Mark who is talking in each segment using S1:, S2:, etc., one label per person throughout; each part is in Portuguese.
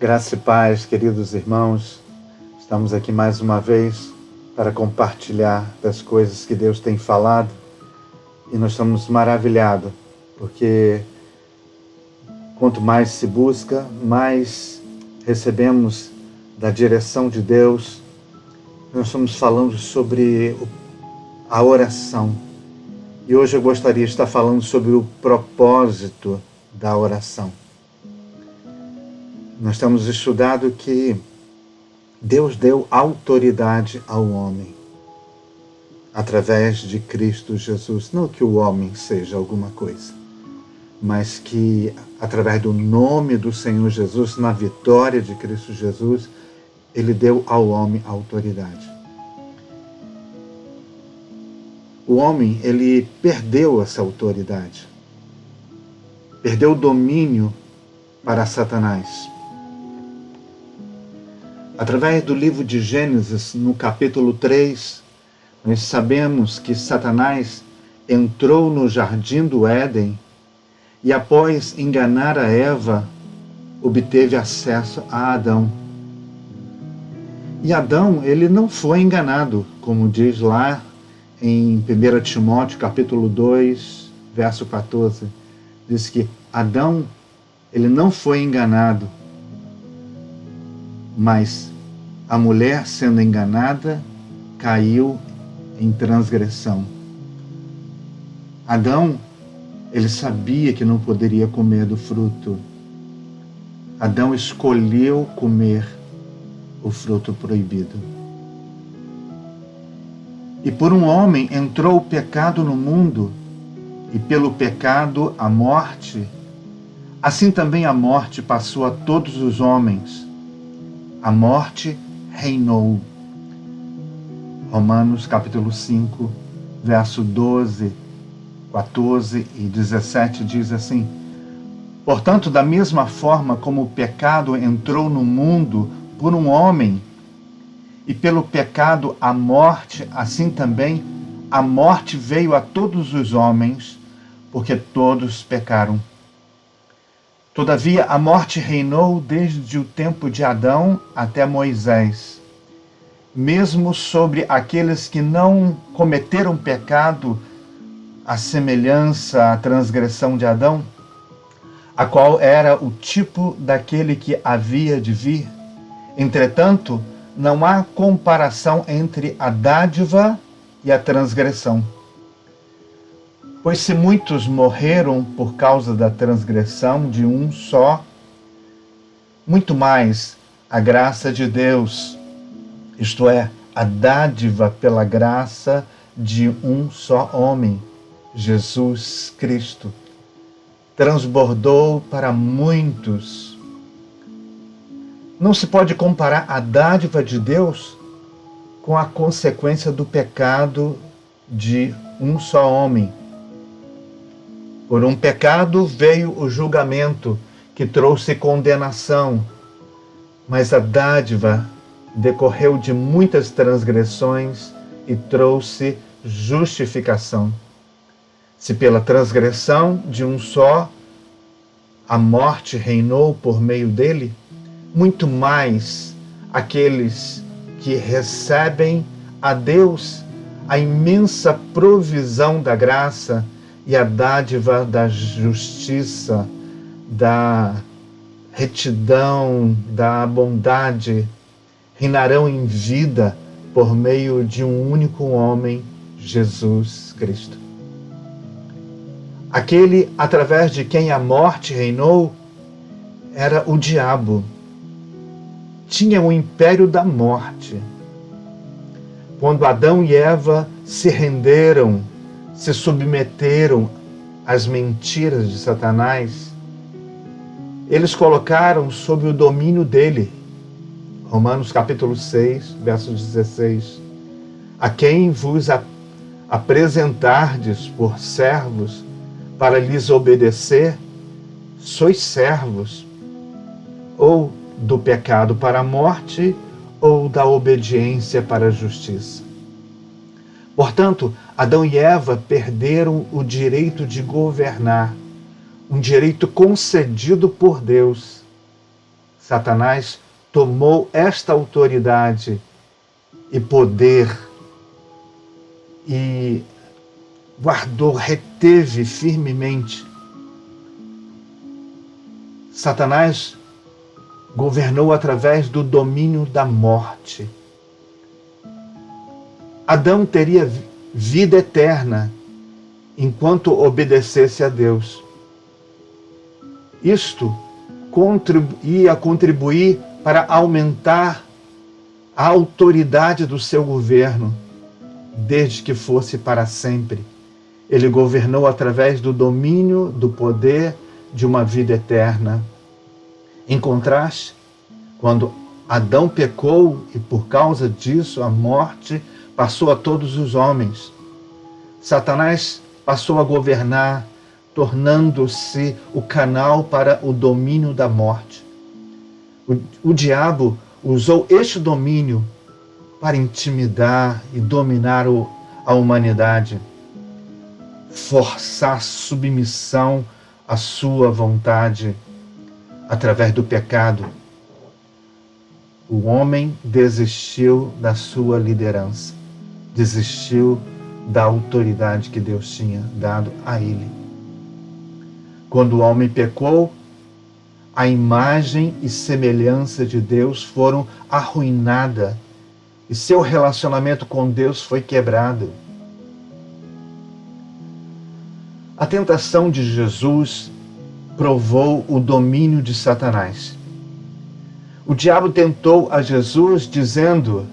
S1: Graça e paz, queridos irmãos. Estamos aqui mais uma vez para compartilhar das coisas que Deus tem falado e nós estamos maravilhados, porque quanto mais se busca, mais recebemos da direção de Deus. Nós estamos falando sobre a oração e hoje eu gostaria de estar falando sobre o propósito da oração. Nós temos estudado que Deus deu autoridade ao homem através de Cristo Jesus. Não que o homem seja alguma coisa, mas que através do nome do Senhor Jesus, na vitória de Cristo Jesus, Ele deu ao homem autoridade. O homem, ele perdeu essa autoridade. Perdeu o domínio para Satanás. Através do livro de Gênesis, no capítulo 3, nós sabemos que Satanás entrou no jardim do Éden e, após enganar a Eva, obteve acesso a Adão. E Adão, ele não foi enganado, como diz lá em 1 Timóteo, capítulo 2, verso 14. Diz que Adão, ele não foi enganado, mas a mulher, sendo enganada, caiu em transgressão. Adão, ele sabia que não poderia comer do fruto. Adão escolheu comer o fruto proibido. E por um homem entrou o pecado no mundo, e pelo pecado a morte. Assim também a morte passou a todos os homens. A morte reinou. Romanos capítulo 5, verso 12, 14 e 17 diz assim: Portanto, da mesma forma como o pecado entrou no mundo por um homem, e pelo pecado a morte, assim também a morte veio a todos os homens, porque todos pecaram. Todavia, a morte reinou desde o tempo de Adão até Moisés, mesmo sobre aqueles que não cometeram pecado, à semelhança à transgressão de Adão, a qual era o tipo daquele que havia de vir. Entretanto, não há comparação entre a dádiva e a transgressão. Pois se muitos morreram por causa da transgressão de um só, muito mais a graça de Deus, isto é, a dádiva pela graça de um só homem, Jesus Cristo, transbordou para muitos. Não se pode comparar a dádiva de Deus com a consequência do pecado de um só homem. Por um pecado veio o julgamento, que trouxe condenação, mas a dádiva decorreu de muitas transgressões e trouxe justificação. Se pela transgressão de um só a morte reinou por meio dele, muito mais aqueles que recebem a Deus a imensa provisão da graça e a dádiva da justiça, da retidão, da bondade, reinarão em vida por meio de um único homem, Jesus Cristo. Aquele através de quem a morte reinou era o diabo. Tinha o império da morte. Quando Adão e Eva se renderam, se submeteram às mentiras de Satanás, eles colocaram sob o domínio dele. Romanos capítulo 6, verso 16. A quem vos apresentardes por servos para lhes obedecer, sois servos, ou do pecado para a morte, ou da obediência para a justiça. Portanto, Adão e Eva perderam o direito de governar, um direito concedido por Deus. Satanás tomou esta autoridade e poder e guardou, reteve firmemente. Satanás governou através do domínio da morte. Adão teria vida eterna enquanto obedecesse a Deus. Isto ia contribuir para aumentar a autoridade do seu governo, desde que fosse para sempre. Ele governou através do domínio, do poder de uma vida eterna. Em contraste, quando Adão pecou e por causa disso a morte passou a todos os homens, Satanás passou a governar, tornando-se o canal para o domínio da morte. O diabo usou este domínio para intimidar e dominar a humanidade, forçar submissão à sua vontade através do pecado. O homem desistiu da sua liderança, desistiu da autoridade que Deus tinha dado a ele. Quando o homem pecou, a imagem e semelhança de Deus foram arruinadas e seu relacionamento com Deus foi quebrado. A tentação de Jesus provou o domínio de Satanás. O diabo tentou a Jesus dizendo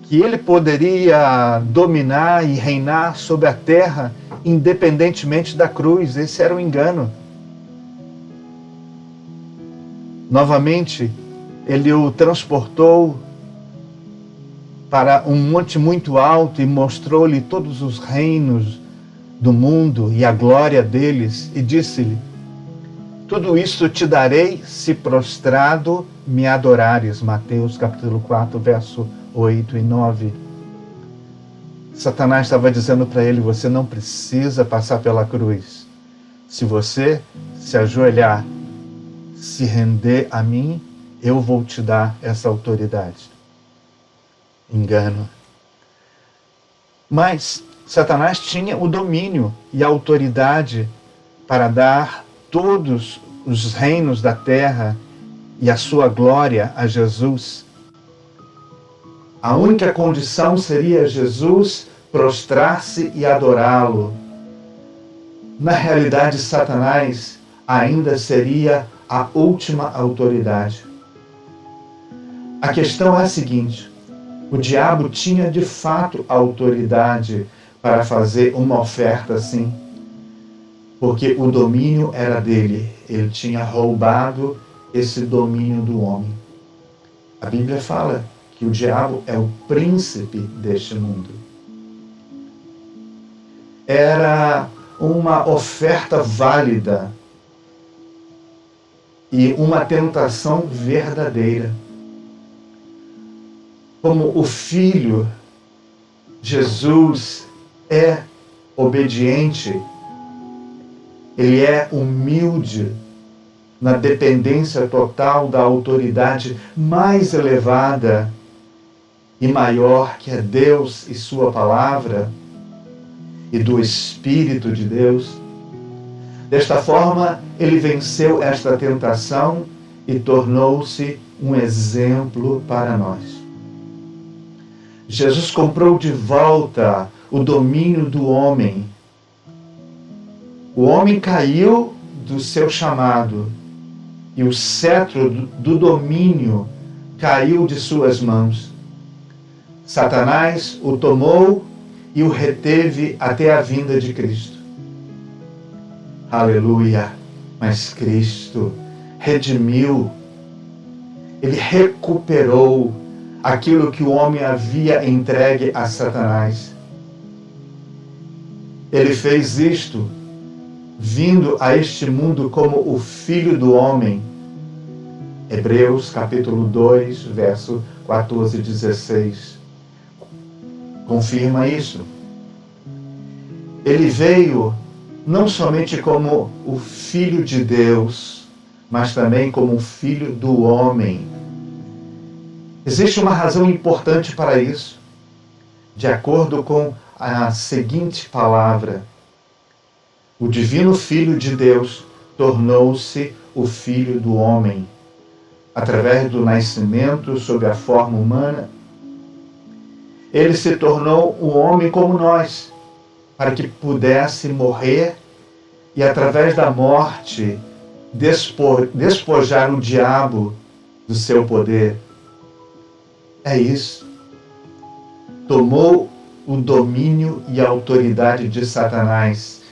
S1: que ele poderia dominar e reinar sobre a terra independentemente da cruz. Esse era um engano. Novamente, ele o transportou para um monte muito alto e mostrou-lhe todos os reinos do mundo e a glória deles e disse-lhe: tudo isso te darei se prostrado me adorares. Mateus capítulo 4, verso 8 e 9. Satanás estava dizendo para ele: você não precisa passar pela cruz. Se você se ajoelhar, se render a mim, eu vou te dar essa autoridade. Engano. Mas Satanás tinha o domínio e a autoridade para dar todos os reinos da terra e a sua glória a Jesus. A única condição seria Jesus prostrar-se e adorá-lo. Na realidade, Satanás ainda seria a última autoridade. A questão é a seguinte: o diabo tinha de fato autoridade para fazer uma oferta assim, porque o domínio era dele. Ele tinha roubado esse domínio do homem. A Bíblia fala que o diabo é o príncipe deste mundo. Era uma oferta válida e uma tentação verdadeira. Como o Filho, Jesus é obediente, ele é humilde na dependência total da autoridade mais elevada e maior que é Deus e sua palavra e do Espírito de Deus. Desta forma, ele venceu esta tentação e tornou-se um exemplo para nós. Jesus comprou de volta o domínio do homem. O homem caiu do seu chamado e o cetro do domínio caiu de suas mãos. Satanás o tomou e o reteve até a vinda de Cristo. Aleluia! Mas Cristo redimiu, ele recuperou aquilo que o homem havia entregue a Satanás. Ele fez isto vindo a este mundo como o Filho do Homem. Hebreus capítulo 2, verso 14 e 16. Confirma isso. Ele veio não somente como o Filho de Deus, mas também como um filho do homem. Existe uma razão importante para isso. De acordo com a seguinte palavra: o divino Filho de Deus tornou-se o Filho do homem. Através do nascimento sob a forma humana, ele se tornou um homem como nós, para que pudesse morrer e, através da morte, despojar o diabo do seu poder. É isso. Tomou o domínio e a autoridade de Satanás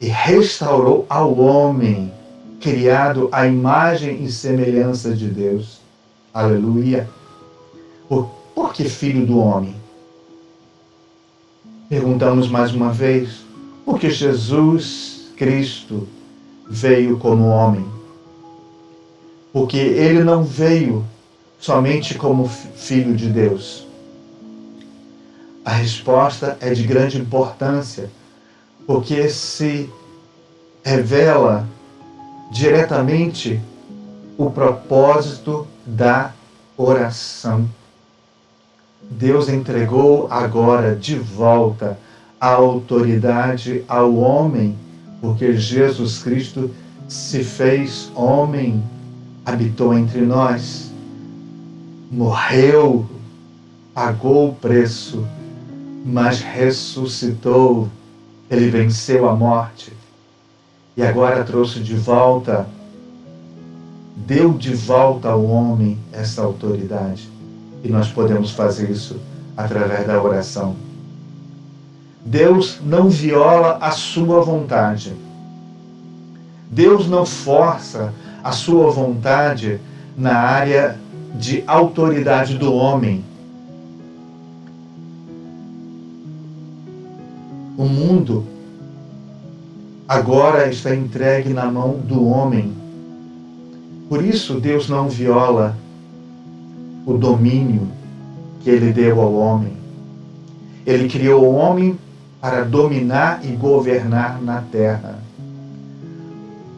S1: e restaurou ao homem, criado à imagem e semelhança de Deus. Aleluia. Por que filho do homem? Perguntamos mais uma vez, porque Jesus Cristo veio como homem. Porque ele não veio somente como filho de Deus. A resposta é de grande importância, porque se revela diretamente o propósito da oração. Deus entregou agora de volta a autoridade ao homem, porque Jesus Cristo se fez homem, habitou entre nós, morreu, pagou o preço, mas ressuscitou. Ele venceu a morte e agora trouxe de volta, deu de volta ao homem essa autoridade. E nós podemos fazer isso através da oração. Deus não viola a sua vontade. Deus não força a sua vontade na área de autoridade do homem. O mundo agora está entregue na mão do homem. Por isso Deus não viola o domínio que ele deu ao homem. Ele criou o homem para dominar e governar na terra.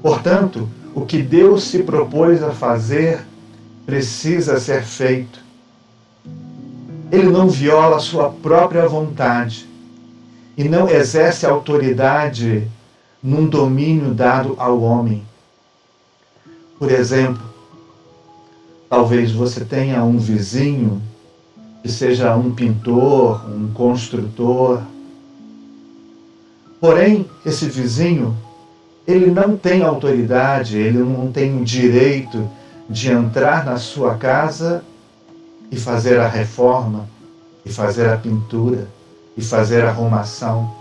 S1: Portanto, o que Deus se propôs a fazer precisa ser feito. Ele não viola a sua própria vontade e não exerce autoridade num domínio dado ao homem. Por exemplo, talvez você tenha um vizinho que seja um pintor, um construtor. Porém, esse vizinho, ele não tem autoridade, ele não tem o direito de entrar na sua casa e fazer a reforma, e fazer a pintura, e fazer a arrumação.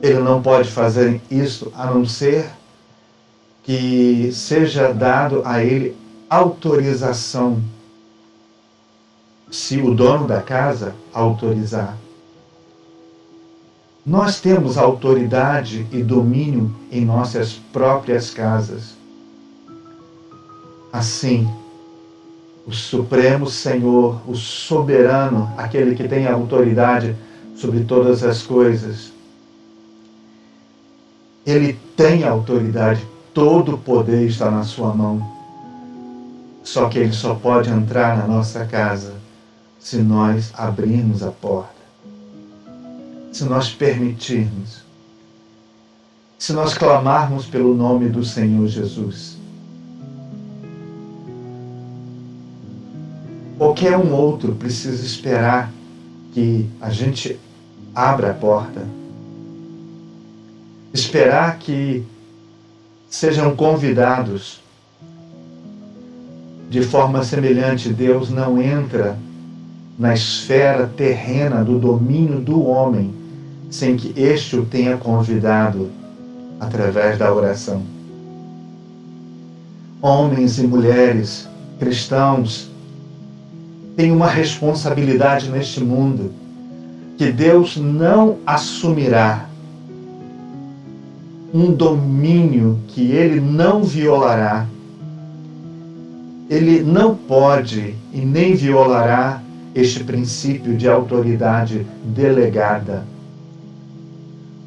S1: Ele não pode fazer isso a não ser que seja dado a ele autorização, se o dono da casa autorizar. Nós temos autoridade e domínio em nossas próprias casas. Assim, o Supremo Senhor, o soberano, aquele que tem a autoridade sobre todas as coisas, ele tem a autoridade, todo o poder está na sua mão. Só que ele só pode entrar na nossa casa se nós abrirmos a porta, se nós permitirmos, se nós clamarmos pelo nome do Senhor Jesus. Qualquer um outro precisa esperar que a gente abra a porta, esperar que sejam convidados. De forma semelhante, Deus não entra na esfera terrena do domínio do homem sem que este o tenha convidado através da oração. Homens e mulheres cristãos têm uma responsabilidade neste mundo que Deus não assumirá, um domínio que ele não violará. Ele não pode e nem violará este princípio de autoridade delegada.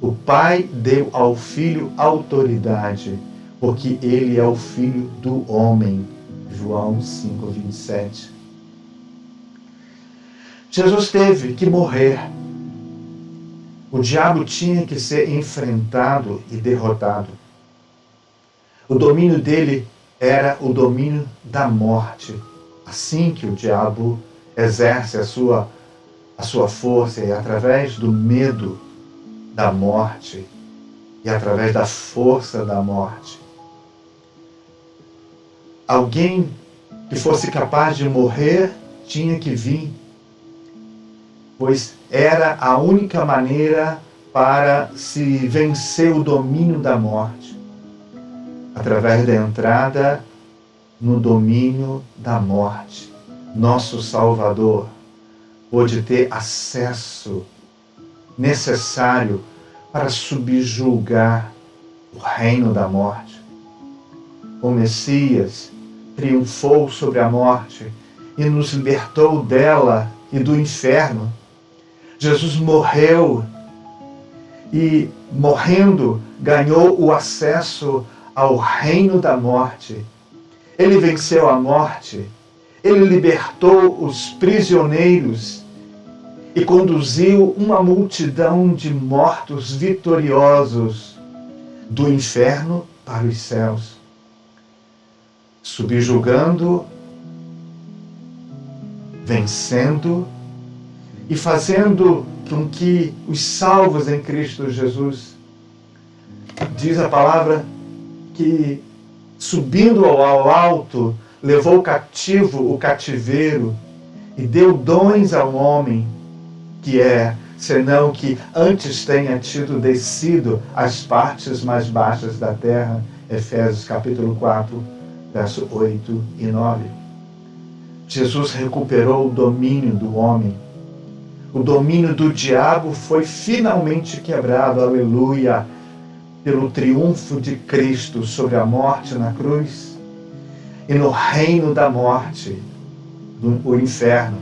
S1: O Pai deu ao Filho autoridade porque ele é o Filho do homem. João 5:27. Jesus teve que morrer. O diabo tinha que ser enfrentado e derrotado. O domínio dele era o domínio da morte. Assim que o diabo exerce a sua força, é através do medo da morte e através da força da morte. Alguém que fosse capaz de morrer tinha que vir, pois era a única maneira para se vencer o domínio da morte, através da entrada no domínio da morte. Nosso Salvador pôde ter acesso necessário para subjugar o reino da morte. O Messias triunfou sobre a morte e nos libertou dela e do inferno. Jesus morreu e, morrendo, ganhou o acesso ao reino da morte. Ele venceu a morte, ele libertou os prisioneiros e conduziu uma multidão de mortos vitoriosos do inferno para os céus, subjugando, vencendo e fazendo com que os salvos em Cristo Jesus, diz a palavra que subindo ao alto, levou cativo o cativeiro e deu dons ao homem, que é, senão que antes tenha tido descido às partes mais baixas da terra. Efésios capítulo 4, verso 8 e 9. Jesus recuperou o domínio do homem. O domínio do diabo foi finalmente quebrado, aleluia, pelo triunfo de Cristo sobre a morte na cruz e no reino da morte, o inferno.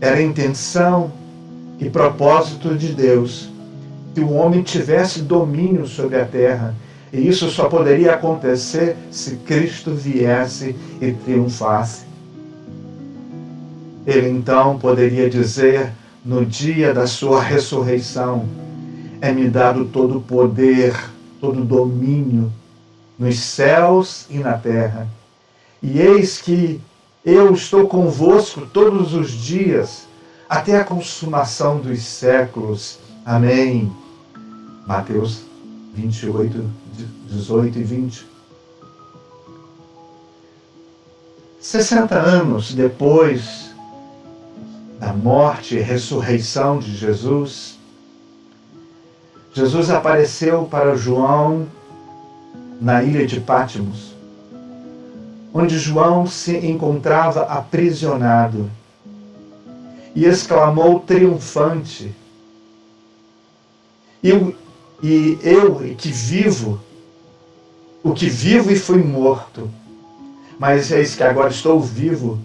S1: Era a intenção e propósito de Deus que o homem tivesse domínio sobre a terra, e isso só poderia acontecer se Cristo viesse e triunfasse. Ele então poderia dizer, no dia da sua ressurreição: é-me dado todo o poder, todo o domínio nos céus e na terra. E eis que eu estou convosco todos os dias, até a consumação dos séculos. Amém. Mateus 28, 18 e 20. 60 anos depois da morte e ressurreição de Jesus, Jesus apareceu para João na ilha de Patmos, onde João se encontrava aprisionado, e exclamou triunfante: eu que vivo, o que vivo e fui morto, mas eis que agora estou vivo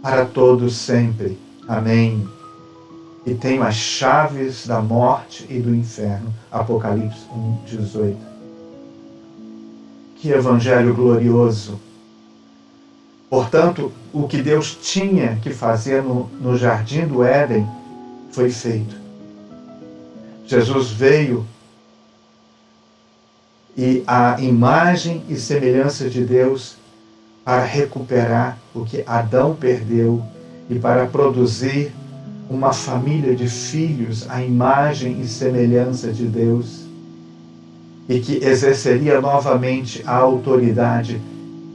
S1: para todos sempre. Amém. E tenho as chaves da morte e do inferno. Apocalipse 1:18. Que evangelho glorioso! Portanto, o que Deus tinha que fazer no jardim do Éden foi feito. Jesus veio e a imagem e semelhança de Deus para recuperar o que Adão perdeu e para produzir uma família de filhos à imagem e semelhança de Deus, e que exerceria novamente a autoridade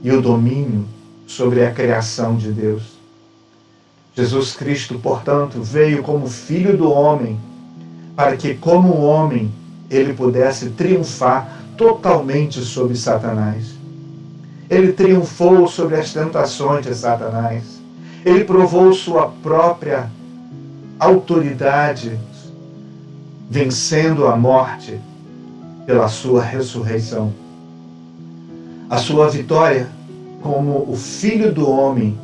S1: e o domínio sobre a criação de Deus. Jesus Cristo, portanto, veio como Filho do homem, para que, como homem, ele pudesse triunfar totalmente sobre Satanás. Ele triunfou sobre as tentações de Satanás. Ele provou sua própria autoridade, vencendo a morte pela sua ressurreição. A sua vitória como o Filho do homem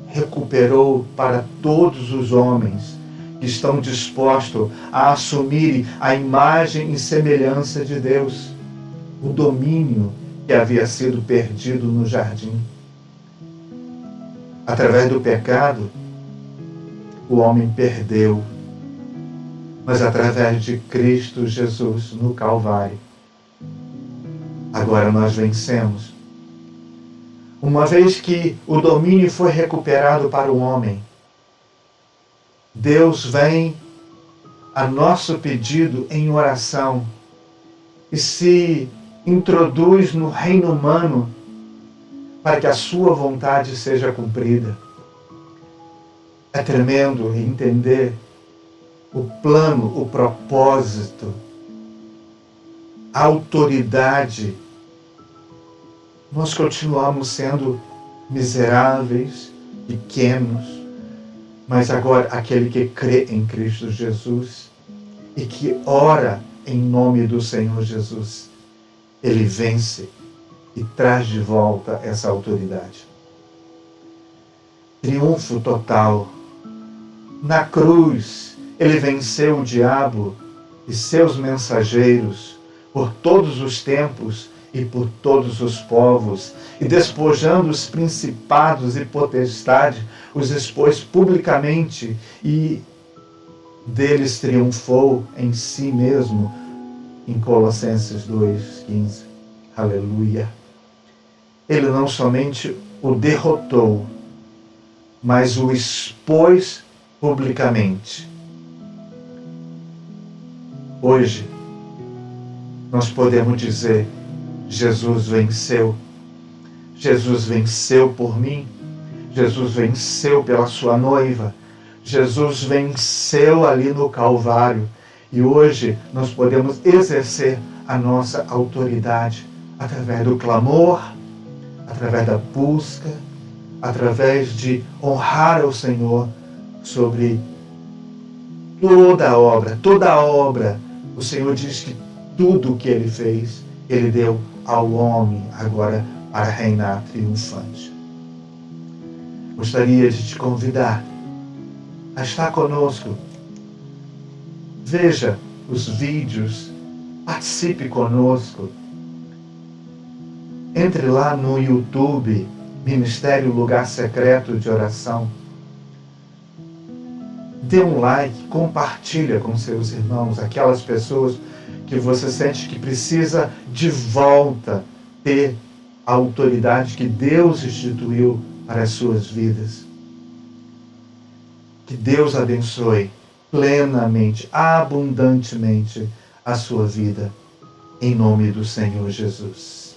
S1: recuperou para todos os homens que estão dispostos a assumir a imagem e semelhança de Deus. o domínio que havia sido perdido no jardim. Através do pecado, o homem perdeu, mas através de Cristo Jesus no Calvário, agora nós vencemos. Uma vez que o domínio foi recuperado para o homem, Deus vem a nosso pedido em oração e se introduz no reino humano para que a sua vontade seja cumprida. É tremendo entender o plano, o propósito, a autoridade. Nós continuamos sendo miseráveis, pequenos, mas agora aquele que crê em Cristo Jesus e que ora em nome do Senhor Jesus, ele vence e traz de volta essa autoridade. Triunfo total. Na cruz, ele venceu o diabo e seus mensageiros por todos os tempos e por todos os povos, e despojando os principados e potestades, os expôs publicamente e deles triunfou em si mesmo, em Colossenses 2,15. Aleluia! Ele não somente o derrotou, mas o expôs publicamente. Hoje, nós podemos dizer: Jesus venceu. Jesus venceu por mim. Jesus venceu pela sua noiva. Jesus venceu ali no Calvário. E hoje nós podemos exercer a nossa autoridade através do clamor, através da busca, através de honrar ao Senhor sobre toda a obra. Toda a obra, o Senhor diz que tudo o que Ele fez, Ele deu ao homem agora para reinar triunfante. Gostaria de te convidar a estar conosco. Veja os vídeos, participe conosco. Entre lá no YouTube, Ministério Lugar Secreto de Oração. Dê um like, compartilha com seus irmãos, aquelas pessoas que você sente que precisa de volta ter a autoridade que Deus instituiu para as suas vidas. Que Deus abençoe plenamente, abundantemente a sua vida, em nome do Senhor Jesus.